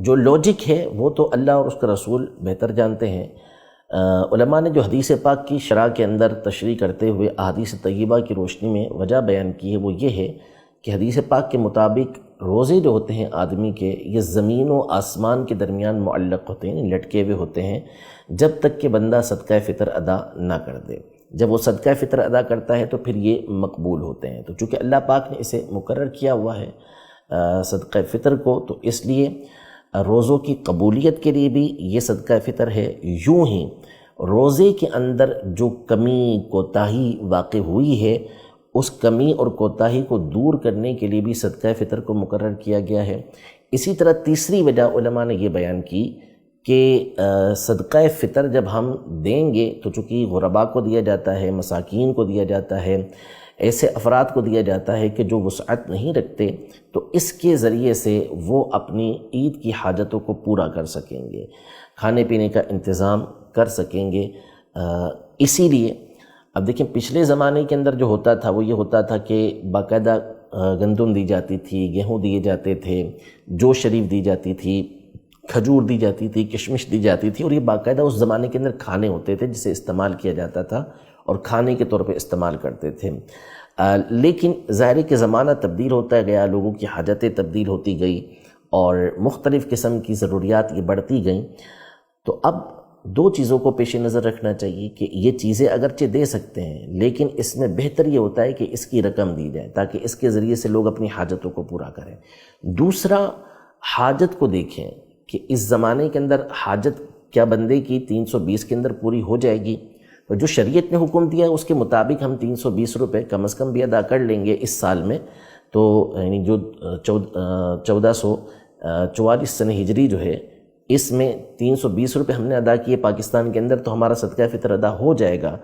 جو لاجک ہے وہ تو اللہ اور اس کا رسول بہتر جانتے ہیں۔ علماء نے جو حدیث پاک کی شرح کے اندر تشریح کرتے ہوئے احادیث طیبہ کی روشنی میں وجہ بیان کی ہے وہ یہ ہے کہ حدیث پاک کے مطابق روزے جو ہوتے ہیں آدمی کے، یہ زمین و آسمان کے درمیان معلق ہوتے ہیں، لٹکے ہوئے ہوتے ہیں، جب تک کہ بندہ صدقہ فطر ادا نہ کر دے۔ جب وہ صدقہ فطر ادا کرتا ہے تو پھر یہ مقبول ہوتے ہیں۔ تو چونکہ اللہ پاک نے اسے مقرر کیا ہوا ہے صدقہ فطر کو، تو اس لیے روزوں کی قبولیت کے لیے بھی یہ صدقہ فطر ہے۔ یوں ہی روزے کے اندر جو کمی کوتاہی واقع ہوئی ہے، اس کمی اور کوتاہی کو دور کرنے کے لیے بھی صدقہ فطر کو مقرر کیا گیا ہے۔ اسی طرح تیسری وجہ علماء نے یہ بیان کی کہ صدقہ فطر جب ہم دیں گے تو چونکہ غرباء کو دیا جاتا ہے، مساکین کو دیا جاتا ہے، ایسے افراد کو دیا جاتا ہے کہ جو وسعت نہیں رکھتے، تو اس کے ذریعے سے وہ اپنی عید کی حاجتوں کو پورا کر سکیں گے، کھانے پینے کا انتظام کر سکیں گے۔ اسی لیے اب دیکھیں پچھلے زمانے کے اندر جو ہوتا تھا وہ یہ ہوتا تھا کہ باقاعدہ گندم دی جاتی تھی، گیہوں دیے جاتے تھے، جو شریف دی جاتی تھی، کھجور دی جاتی تھی، کشمش دی جاتی تھی، اور یہ باقاعدہ اس زمانے کے اندر کھانے ہوتے تھے جسے استعمال کیا جاتا تھا اور کھانے کے طور پہ استعمال کرتے تھے۔ لیکن ظاہر کہ زمانہ تبدیل ہوتا گیا، لوگوں کی حاجتیں تبدیل ہوتی گئی اور مختلف قسم کی ضروریات یہ بڑھتی گئیں، تو اب دو چیزوں کو پیش نظر رکھنا چاہیے کہ یہ چیزیں اگرچہ دے سکتے ہیں، لیکن اس میں بہتر یہ ہوتا ہے کہ اس کی رقم دی جائے تاکہ اس کے ذریعے سے لوگ اپنی حاجتوں کو پورا کریں۔ دوسرا، حاجت کو دیکھیں کہ اس زمانے کے اندر حاجت کیا بندے کی 320 کے اندر پوری ہو جائے گی؟ تو جو شریعت نے حکم دیا ہے اس کے مطابق ہم 320 روپے کم از کم بھی ادا کر لیں گے اس سال میں، تو یعنی جو 1444 سنہ ہجری جو ہے، اس میں 320 روپے ہم نے ادا کیے پاکستان کے اندر، تو ہمارا صدقہ فطر ادا ہو جائے گا۔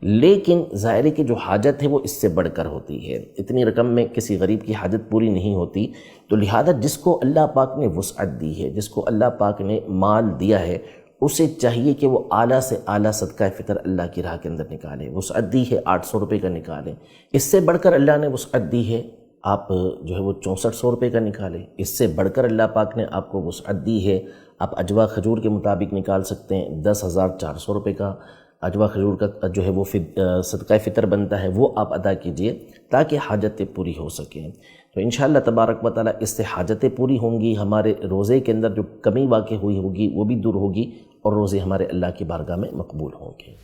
لیکن ظاہر ہے کہ جو حاجت ہے وہ اس سے بڑھ کر ہوتی ہے، اتنی رقم میں کسی غریب کی حاجت پوری نہیں ہوتی، تو لہذا جس کو اللہ پاک نے وسعت دی ہے، جس کو اللہ پاک نے مال دیا ہے، اسے چاہیے کہ وہ اعلیٰ سے اعلیٰ صدقہ فطر اللہ کی راہ کے اندر نکالے۔ وسعت دی ہے 800 روپے کا نکالیں، اس سے بڑھ کر اللہ نے وسعت دی ہے آپ جو ہے وہ 6400 روپے کا نکالیں، اس سے بڑھ کر اللہ پاک نے آپ کو وسعت دی ہے، آپ اجوا کھجور کے مطابق نکال سکتے ہیں 10,400 روپے کا اجوا کھجور کا جو ہے وہ صدقہ فطر بنتا ہے، وہ آپ ادا کیجئے تاکہ حاجتیں پوری ہو سکیں۔ تو انشاءاللہ تبارک و تعالیٰ اس سے حاجتیں پوری ہوں گی، ہمارے روزے کے اندر جو کمی واقع ہوئی ہوگی وہ بھی دور ہوگی، اور روزے ہمارے اللہ کی بارگاہ میں مقبول ہوں گے۔